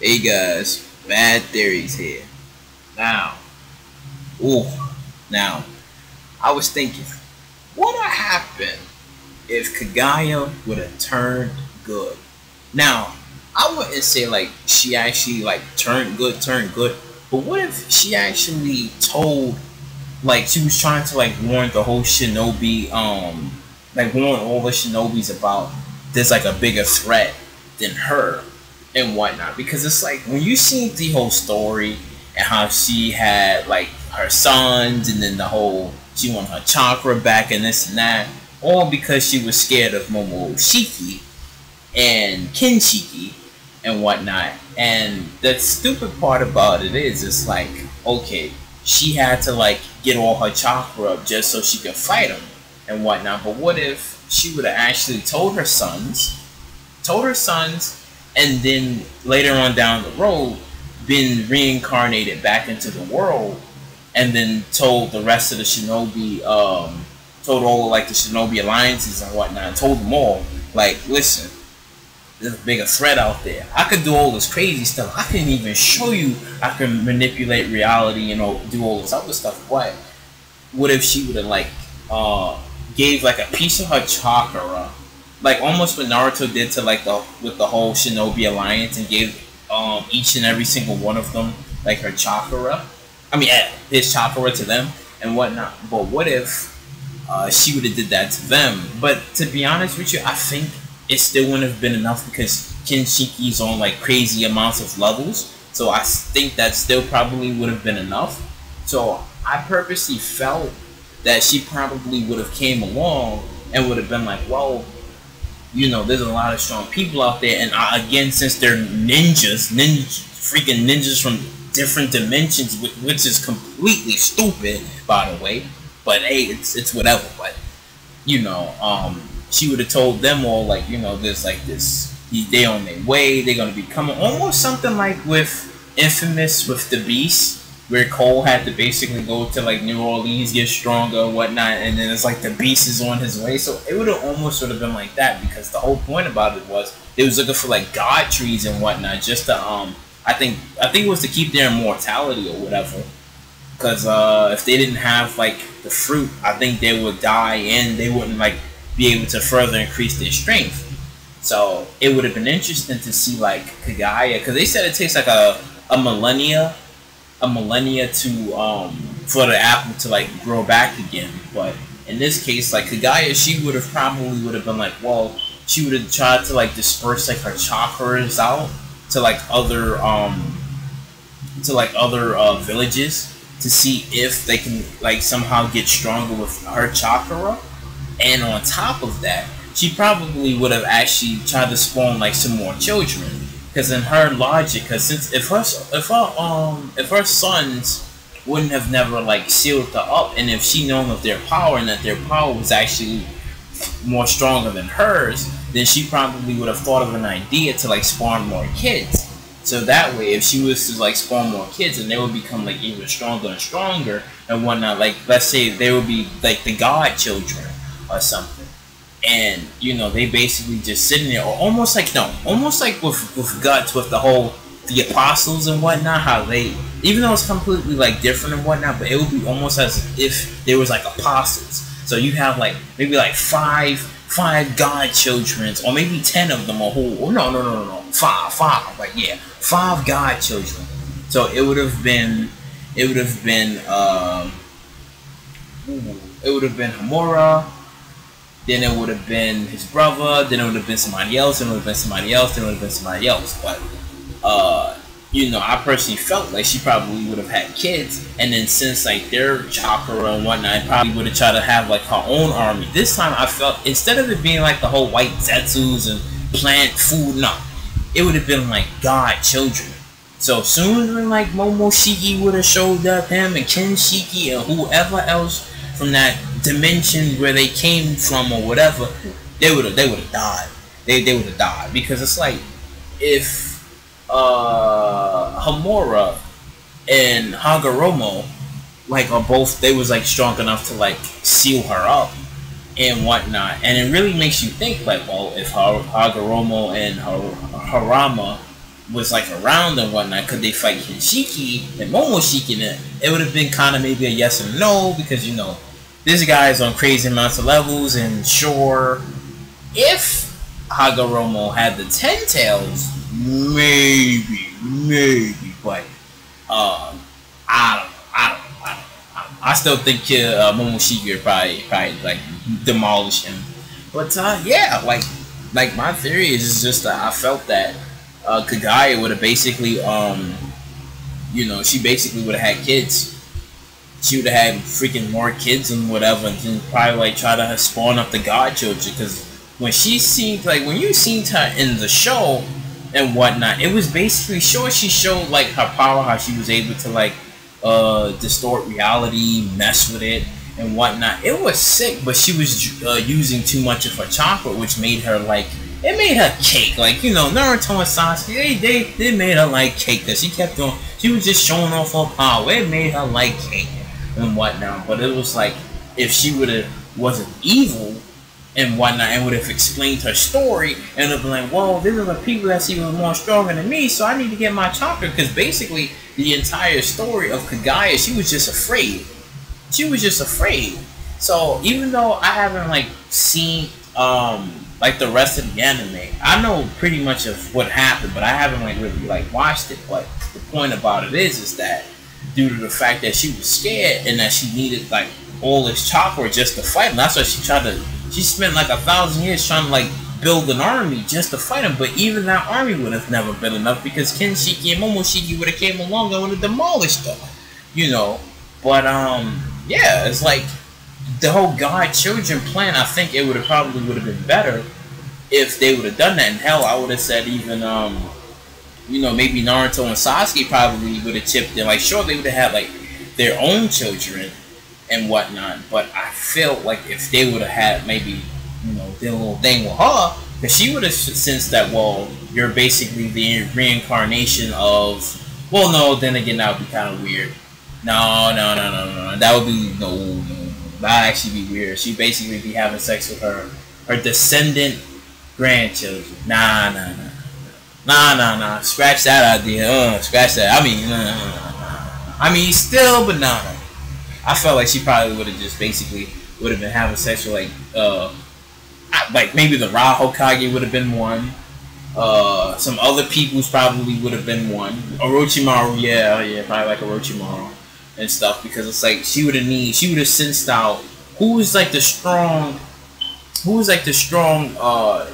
Hey guys, bad theories here. Now, ooh, now, I was thinking, what would happen if Kaguya would have turned good? Now, I wouldn't say like she actually like turned good, but what if she actually told, like she was trying to like warn the whole shinobi, like warn all the shinobis about there's like a bigger threat than her and whatnot, because it's like when you see the whole story and how she had like her sons and then the whole she wanted her chakra back and this and that, all because she was scared of Momoshiki and Kinshiki and whatnot. And the stupid part about it is it's like, okay, she had to like get all her chakra up just so she could fight him and whatnot, but what if she would have actually told her sons, and then later on down the road been reincarnated back into the world, and then told the rest of the shinobi, told all like the shinobi alliances and whatnot, told them all like, listen, there's a bigger threat out there. I could do all this crazy stuff. I can even show you I can manipulate reality, you know, do all this other stuff. But what if she would have like gave like a piece of her chakra, like almost what Naruto did to like with the whole Shinobi Alliance, and gave each and every single one of them like her chakra. I mean, his chakra to them and whatnot. But what if she would have did that to them? But to be honest with you, I think it still wouldn't have been enough because Kinshiki's on like crazy amounts of levels. So I think that still probably would have been enough. So I purposely felt that she probably would have came along and would have been like, well, you know, there's a lot of strong people out there, and again, since they're freaking ninjas from different dimensions, which is completely stupid, by the way. But hey, it's whatever. But you know, she would have told them all like, you know, there's like this, they on their way, they're gonna be coming, almost something like with Infamous with the Beast, where Cole had to basically go to like New Orleans, get stronger and whatnot, and then it's like the Beast is on his way. So it would have almost sort of been like that, because the whole point about it was they was looking for like god trees and whatnot, just to I think it was to keep their immortality or whatever. Because if they didn't have like the fruit, I think they would die and they wouldn't like be able to further increase their strength. So it would have been interesting to see like Kaguya, because they said it takes like a millennia to for the apple to like grow back again. But in this case, like Kaguya, she would have been like, well, she would have tried to like disperse like her chakras out to like other villages to see if they can like somehow get stronger with her chakra. And on top of that, she probably would have actually tried to spawn like some more children, because in her logic, because since if her sons wouldn't have never like sealed her up, and if she known of their power and that their power was actually more stronger than hers, then she probably would have thought of an idea to like spawn more kids. So that way, if she was to like spawn more kids, and they would become like even stronger and stronger and whatnot, like let's say they would be like the god children or something, and you know, they basically just sitting there, or almost like with Guts, with the apostles and whatnot, how they, even though it's completely like different and whatnot, but it would be almost as if there was like apostles. So you have like maybe like five god children, or maybe 10 of them, or who? No, five, like yeah, 5 god children. So it would have been Hamura, then it would have been his brother, then it would have been somebody else, then it would have been somebody else, then it would have been somebody else. But you know, I personally felt like she probably would have had kids, and then since like their chakra and whatnot, probably would have tried to have like her own army. This time I felt, instead of it being like the whole white zetsus and plant food, no, it would have been like god children. So soon when like Momoshiki would have showed up, him and Kinshiki and whoever else from that dimension where they came from or whatever, they would have died. They would have died, because it's like if Hamura and Hagoromo like are both, they was like strong enough to like seal her up and whatnot, and it really makes you think like, well, if Hagoromo and Harama was like around and whatnot, could they fight Kinshiki and Momoshiki? And it would have been kind of maybe a yes or no, because you know this guy is on crazy amounts of levels, and sure, if Hagoromo had the 10 tails, maybe, but I don't know. I still think Momoshiki would probably like demolish him. But yeah, like my theory is just that I felt that Kaguya would have basically you know, she basically would have had kids. She would have had freaking more kids and whatever, and then probably like try to spawn up the godchildren. Because when she seemed like, when you seen her in the show and whatnot, it was basically sure she showed like her power, how she was able to like distort reality, mess with it and whatnot. It was sick, but she was using too much of her chakra, which made her like, it made her cake. Like, you know, Naruto and Sasuke, they made her like cake. That she kept doing, she was just showing off her power. It made her like cake and whatnot. But it was like, if she would have wasn't evil and whatnot, and would have explained her story, and would have been like, well, these are the people that's even more stronger than me, so I need to get my chakra. Because basically the entire story of Kaguya, she was just afraid. She was just afraid. So even though I haven't like seen like the rest of the anime, I know pretty much of what happened, but I haven't like really like watched it. But the point about it is that due to the fact that she was scared and that she needed like all this chakra just to fight him, that's why she spent like 1,000 years trying to like build an army just to fight him. But even that army would have never been enough, because Kinshiki and Momoshiki would have came along and would have demolished her, you know. But yeah, it's like the whole God-Children plan. I think it would have probably would have been better if they would have done that. And hell, I would have said even you know, maybe Naruto and Sasuke probably would have chipped in. Like, sure, they would have had like their own children and whatnot, but I felt like if they would have had maybe, you know, their little thing with her, because she would have sensed that, well, you're basically the reincarnation of, well, no, then again, that would be kind of weird. No, that would be, no, that'd actually be weird. She'd basically be having sex with her descendant grandchildren. Nah, scratch that idea, scratch that. I mean, still, but nah. I felt like she probably would have just basically would have been having sex with like maybe the Ra Hokage would have been one. Some other people's probably would have been one. Orochimaru, yeah, probably like Orochimaru and stuff, because it's like she would have sensed out who is like the strong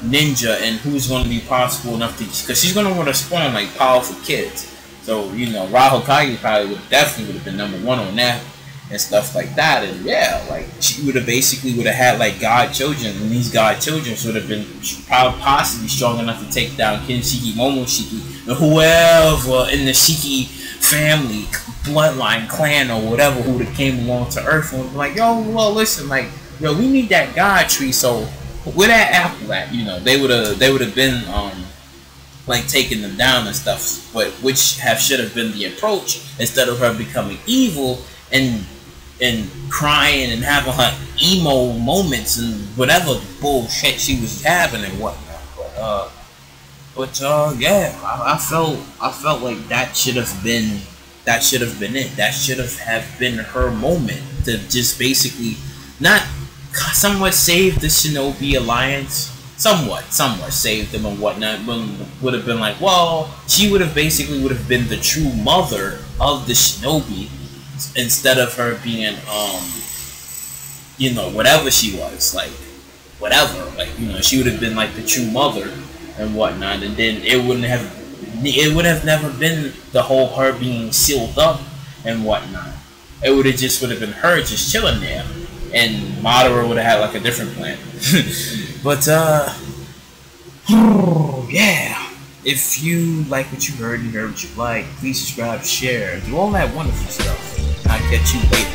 ninja, and who's going to be possible enough to, because she's going to want to spawn like powerful kids. So, you know, Ra Hokage probably definitely would have been #1 on that and stuff like that. And yeah, like she would have had like God-Children, and these God-Children would have been possibly strong enough to take down Kinshiki, Momoshiki, and whoever in the Shiki family, bloodline, clan, or whatever who would have came along to Earth and was like, yo, well, listen, like, yo, we need that God tree. So where that apple at? You know, they would have been like taking them down and stuff, but which should have been the approach, instead of her becoming evil and crying and having her emo moments and whatever bullshit she was having and whatnot. But yeah, I felt like that should have been it. That should have been her moment to just basically not somewhat save the Shinobi Alliance. Somewhat saved them and whatnot, but would have been like, well, she would have been the true mother of the Shinobi, instead of her being you know, whatever she was, like whatever, like, you know, she would have been like the true mother and whatnot, and then it would have never been the whole her being sealed up and whatnot. It would have been her just chilling there, and Madara would have had like a different plan. But yeah, if you like what you heard and heard what you like, please subscribe, share, do all that wonderful stuff. I'll catch you later.